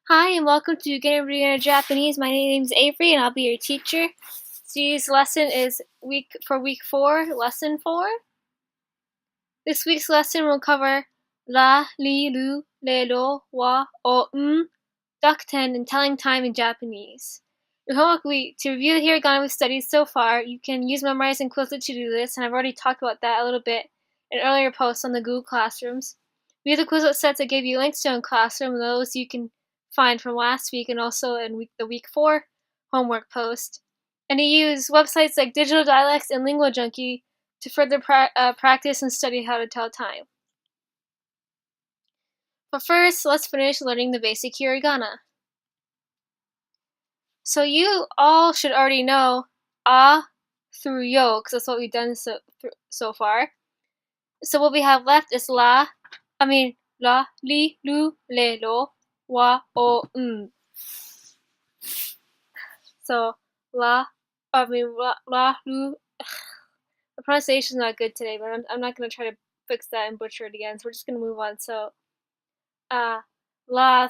Hi, and welcome to B2B Japanese. My name is Avery, and I'll be your teacher. Today's lesson is week 4, lesson 4. This week's lesson will cover la, li, lu, le, lo, wa, o, Dakuten, and telling time in Japanese. Your homework week to review the hiragana we've studied so far. You can use Memorize and Quizlet to do this, and I've already talked about that a little bit in earlier posts on the Google Classrooms. We have the Quizlet sets I gave you links to in Classroom, those you can find from last week and also in the week 4 homework post. And to use websites like Digital Dialects and Lingua Junkie to further practice and study how to tell time. But first, let's finish learning the basic hiragana. So you all should already know a through yo, because that's what we've done so far. So what we have left is la, li, lu, le, lo, wa, o, So la, lu. The pronunciation's not good today, but I'm not gonna try to fix that and butcher it again. So we're just gonna move on. So, la,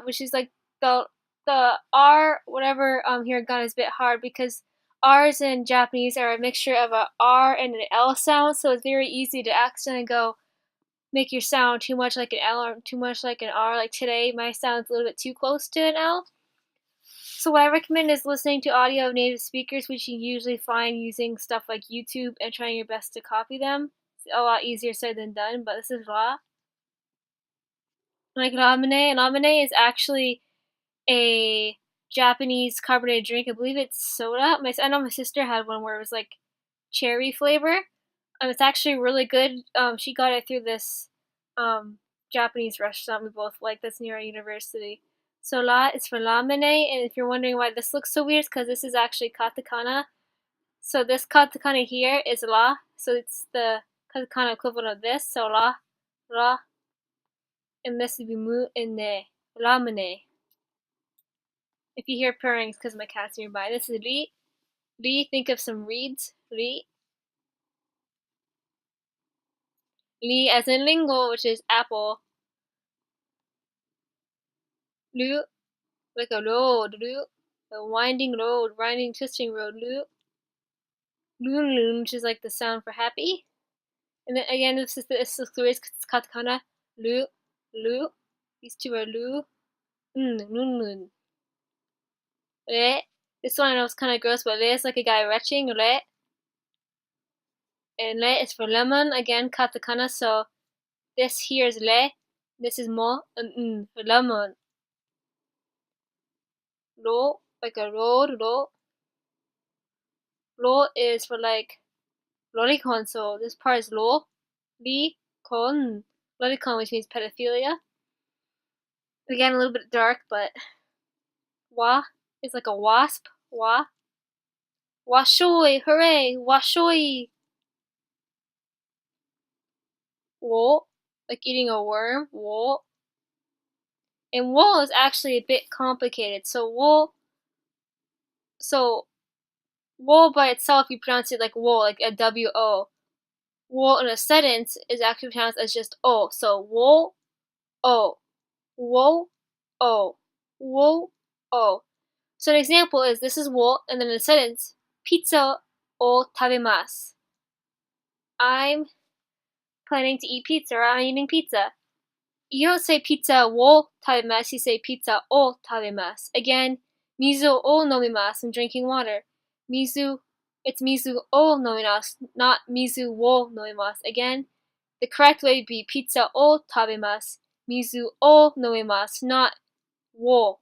which is like the R, whatever, hiragana is a bit hard because R's in Japanese are a mixture of a R and an L sound, so it's very easy to accidentally make your sound too much like an L or too much like an R. Like today, my sound's a little bit too close to an L. So what I recommend is listening to audio of native speakers, which you usually find using stuff like YouTube and trying your best to copy them. It's a lot easier said than done, but this is ra. Like ramune, and ramune is actually a Japanese carbonated drink. I believe it's soda. I know my sister had one where it was like cherry flavor. It's actually really good. She got it through this Japanese restaurant we both like that's near our university. So la is for lamine, and if you're wondering why this looks so weird, it's because this is actually katakana. So this katakana here is la, so it's the katakana equivalent of this. So la, and this would be mu and ne, lamine. If you hear purring, it's because my cat's nearby. This is ri. Ri, think of some reeds. Ri. Li as in lingo, which is apple. Lu, like a road. Lu, a winding road, winding, twisting road. Lu. Loon loon, which is like the sound for happy. And then again, this is katakana. Lu, lu. These two are lu. Loon loon. Re. This one I know is kind of gross, but re is like a guy retching. Re. And re is for lemon. Again, katakana. So this here is re. This is mo and for lemon. Ro, like a road. Ro. Ro is for like lolicon. So this part is lo. Li con. Lolicon, which means pedophilia. Again, a little bit dark, but wa is like a wasp. Wa. Washoy, hooray, washoy. Wo, like eating a worm. Wo. And wo is actually a bit complicated. So wo by itself, you pronounce it like wo, like a W-O. Wo in a sentence is actually pronounced as just O. So wo, O. Wo, O. Wo, O. So an example is this is wo, and then in a sentence, pizza o tabemasu. I'm planning to eat pizza, or I'm eating pizza. You don't say pizza wo tabemasu, you say pizza o tabemasu. Again, mizu o nomimasu, I'm drinking water. It's mizu o nomimasu, not mizu wo nomimasu. Again, the correct way would be pizza o tabemasu, mizu o nomimasu, not wo.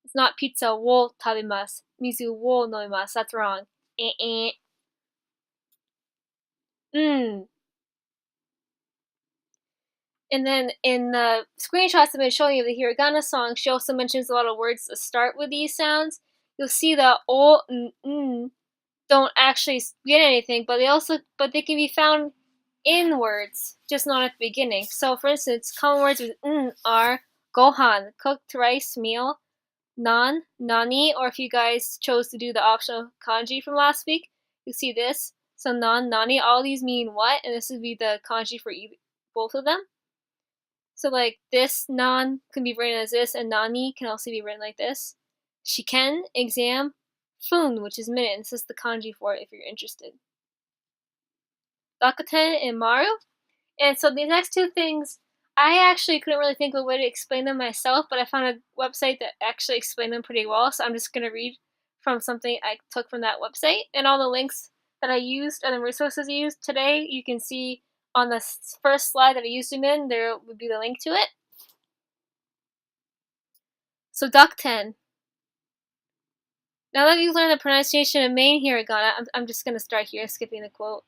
It's not pizza wo tabemasu, mizu wo nomimasu. That's wrong. And then in the screenshots I've been showing you of the hiragana song, she also mentions a lot of words that start with these sounds. You'll see that o and don't actually get anything, but they can be found in words, just not at the beginning. So for instance, common words with are gohan, cooked rice meal, nan, nani, or if you guys chose to do the optional kanji from last week, you see this. So nan, nani, all these mean what, and this would be the kanji for both of them. So like this non can be written as this, and nani can also be written like this. Shiken, exam, fun, which is minute, and this is the kanji for it if you're interested. Dakuten and Maru. And so these next two things, I actually couldn't really think of a way to explain them myself, but I found a website that actually explained them pretty well, so I'm just going to read from something I took from that website. And all the links that I used and the resources I used today, you can see on the first slide that I used them in, there would be the link to it. So Dakuten. Now that you've learned the pronunciation of main hiragana, I'm just going to start here, skipping the quote.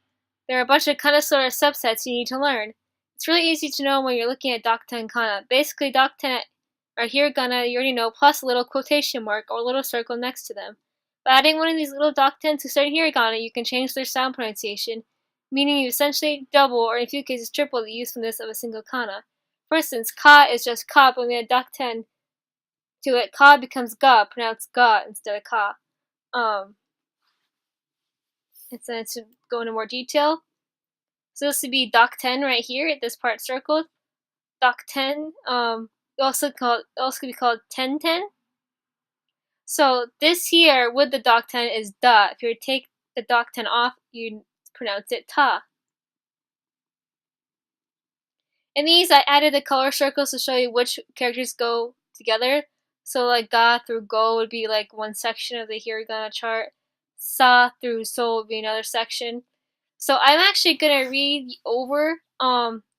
There are a bunch of kana sort of subsets you need to learn. It's really easy to know when you're looking at Dakuten kana. Basically, Dakuten are hiragana you already know, plus a little quotation mark or a little circle next to them. By adding one of these little Dakuten to certain hiragana, you can change their sound pronunciation, meaning you essentially double, or in a few cases triple, the usefulness of a single kana. For instance, ka is just ka, but when we add Dakuten to it, ka becomes ga, pronounced ga instead of ka. And then to go into more detail, so this would be Dakuten right here, this part circled. Dakuten, also could be called Ten. So this here with the Dakuten is da. If you were to take the Dakuten off, you pronounce it ta. In these, I added the color circles to show you which characters go together. So like ga through go would be like one section of the hiragana chart. Sa through so would be another section. So I'm actually gonna read over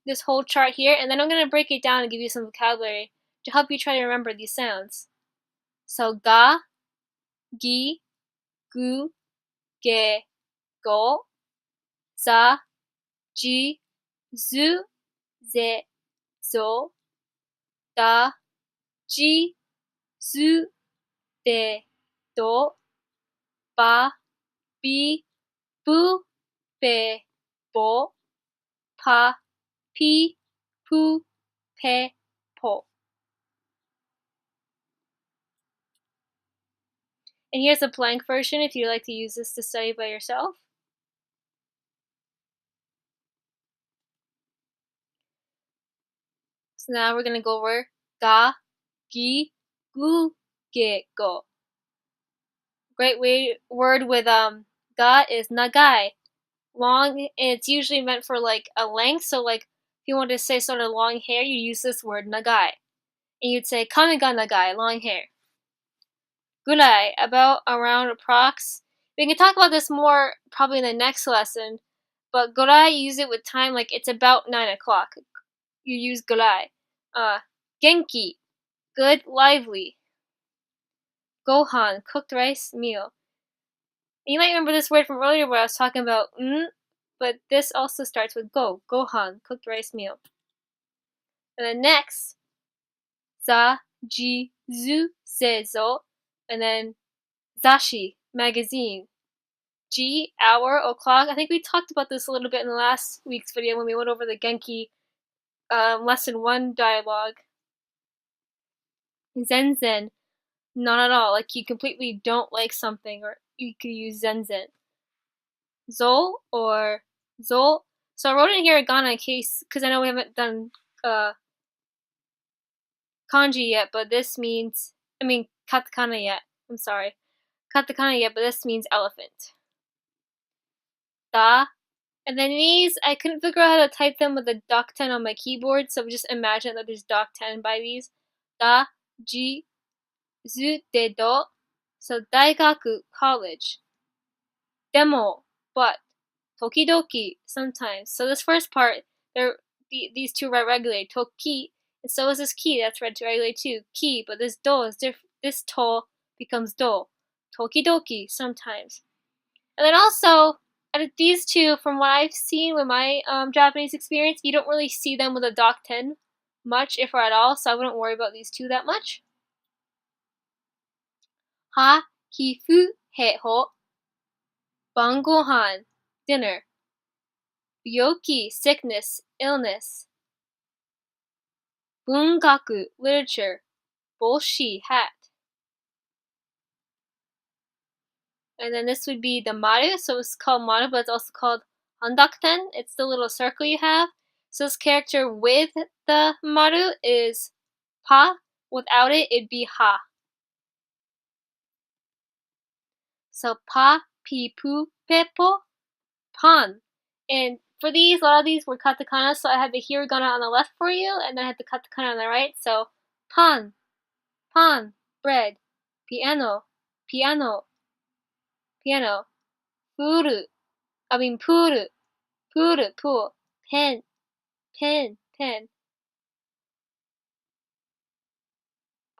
this whole chart here, and then I'm gonna break it down and give you some vocabulary to help you try to remember these sounds. So ga, gi, gu, ge, go, za, ji, zu, ze, zo, da, ji, zu, de, do, ba, bi, bu, be, bo, pa, pi, pu, pe, po. And here's a blank version if you'd like to use this to study by yourself. So now we're going to go over ga, gi, gu, ge, go. Great word with ga is nagai. Long, and it's usually meant for like a length. So like if you want to say sort of long hair, you use this word nagai. And you'd say kame ga nagai, long hair. Gurai, about, around, approx. We can talk about this more probably in the next lesson, but gurai, you use it with time, like it's about 9 o'clock. You use gurai. Genki, good, lively. Gohan, cooked rice meal. You might remember this word from earlier where I was talking about but this also starts with go. Gohan, cooked rice meal. And then next, za, ji, zu, ze, zo. And then zashi, magazine. G, hour, o'clock. I think we talked about this a little bit in the last week's video when we went over the Genki lesson 1 dialogue. Zenzen, not at all. Like you completely don't like something, or you could use zenzen. Zol or zol. So I wrote it in hiragana in case, because I know we haven't done kanji yet, but this means, katakana yet. I'm sorry. Katakana yet, but this means elephant. Da. And then these, I couldn't figure out how to type them with the Dakuten on my keyboard, so just imagine that there's Dakuten by these. Da, ji, zu, de, do. So daigaku, college. Demo, but. Tokidoki, sometimes. So this first part, these two write regularly. Toki, and so is this ki, that's read regularly too. Ki, but this do is different. This to becomes do. Tokidoki, sometimes. And then also, out of these two, from what I've seen with my Japanese experience, you don't really see them with a Dakuten much, if or at all, so I wouldn't worry about these two that much. Ha, hifu, he, ho. Bangohan, dinner. Byoki, sickness, illness. Bungaku, literature. Boshi, hat. And then this would be the maru, so it's called maru, but it's also called handakuten. It's the little circle you have. So this character with the maru is pa. Without it, it'd be ha. So pa, pi, pu, pepo, pan. And for these, a lot of these were katakana, so I have the hiragana on the left for you, and then I have the katakana on the right. So pan, pan, bread, piano, piano, piano, furu, pool, pool, pen, pen, pen,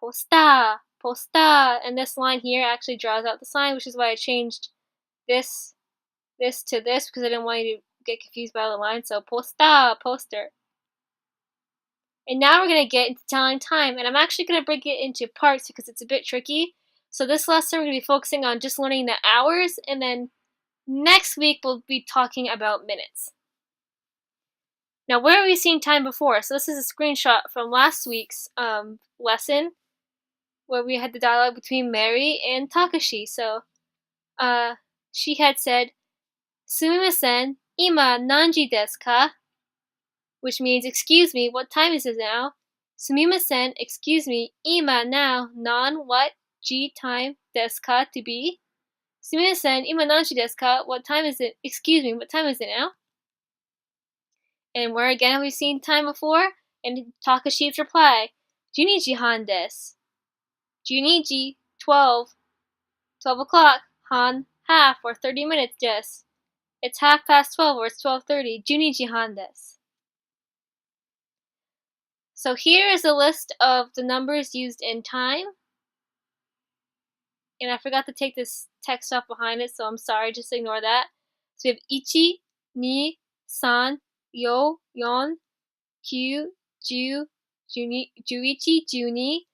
posta, posta. And this line here actually draws out the sign, which is why I changed this to this, because I didn't want you to get confused by the line. So posta, poster. And now we're going to get into telling time, and I'm actually going to break it into parts because it's a bit tricky. So this lesson we're going to be focusing on just learning the hours, and then next week we'll be talking about minutes. Now, where have we seen time before? So this is a screenshot from last week's lesson, where we had the dialogue between Mary and Takashi. So she had said, "Sumimasen, ima nanji desu ka?" Which means, excuse me, what time is it now? Sumimasen, excuse me, ima now, non what, ji time, desu ka, to be? Sumimasen, ima nanji desu ka? What time is it? Excuse me, what time is it now? And where again have we seen time before? And Takashi's reply, Juniji han desu. Juniji, 12 o'clock, han, half, or 30 minutes desu. It's 12:30, or it's 12:30, Juniji han desu. So here is a list of the numbers used in time. And I forgot to take this text off behind it, so I'm sorry, just ignore that. So we have ichi, ni, san, yo, yon, kyu, ju, juichi, juni.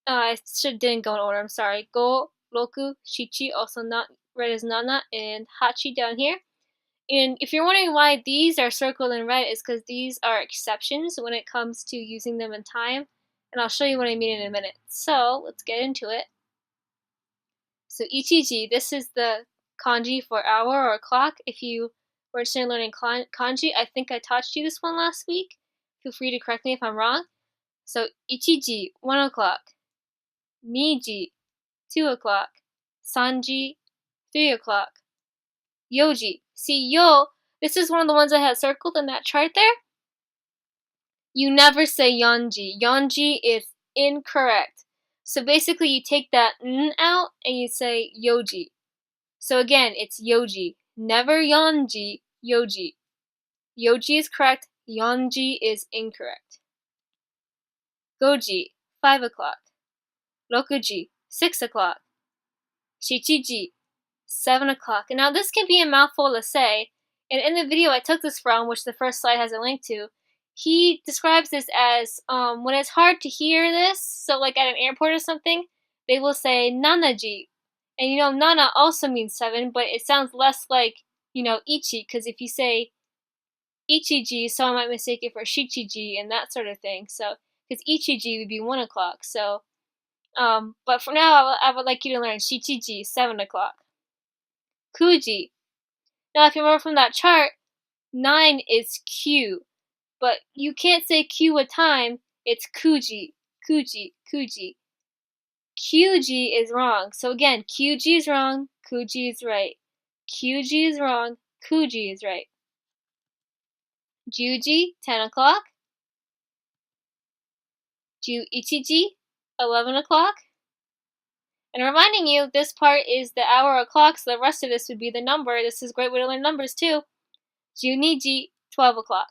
I didn't go in order, I'm sorry. Go, roku, shichi, also not red is nana, and hachi down here. And if you're wondering why these are circled in red, it's because these are exceptions when it comes to using them in time. And I'll show you what I mean in a minute. So let's get into it. So ichiji, this is the kanji for hour or clock. If you were interested in learning kanji, I think I taught you this one last week. Feel free to correct me if I'm wrong. So ichiji, 1 o'clock. Niji, 2 o'clock. Sanji, 3 o'clock. Yoji. See, yo, this is one of the ones I had circled in that chart there. You never say yonji. Yonji is incorrect. So basically you take that n out and you say yoji. So again, it's yoji. Never yonji, yoji. Yoji is correct, yonji is incorrect. Goji, 5 o'clock. Rokuji, 6 o'clock. Shichiji, 7 o'clock. And now this can be a mouthful to say, and in the video I took this from, which the first slide has a link to, he describes this as when it's hard to hear this, so like at an airport or something, they will say nanaji. And you know, nana also means 7, but it sounds less like, you know, ichi, because if you say ichiji, someone might mistake it for shichiji and that sort of thing. So, because ichiji would be 1 o'clock. So, but for now, I would like you to learn shichiji, 7 o'clock. Kuji. Now, if you remember from that chart, 9 is Q, but you can't say Q with time. It's kuji, kuji, kuji. QG is wrong. So again, QG is wrong, Kuji is right. QG is wrong, Kuji is right. Juji, 10 o'clock. Ju-ichiji, 11 o'clock. And reminding you, this part is the hour or clock, so the rest of this would be the number. This is a great way to learn numbers too. Juniji, 12 o'clock.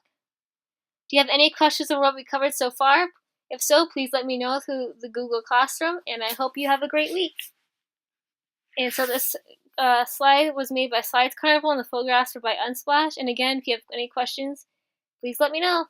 Do you have any questions on what we covered so far? If so, please let me know through the Google Classroom, and I hope you have a great week. And so this slide was made by Slides Carnival, and the photographs were by Unsplash. And again, if you have any questions, please let me know.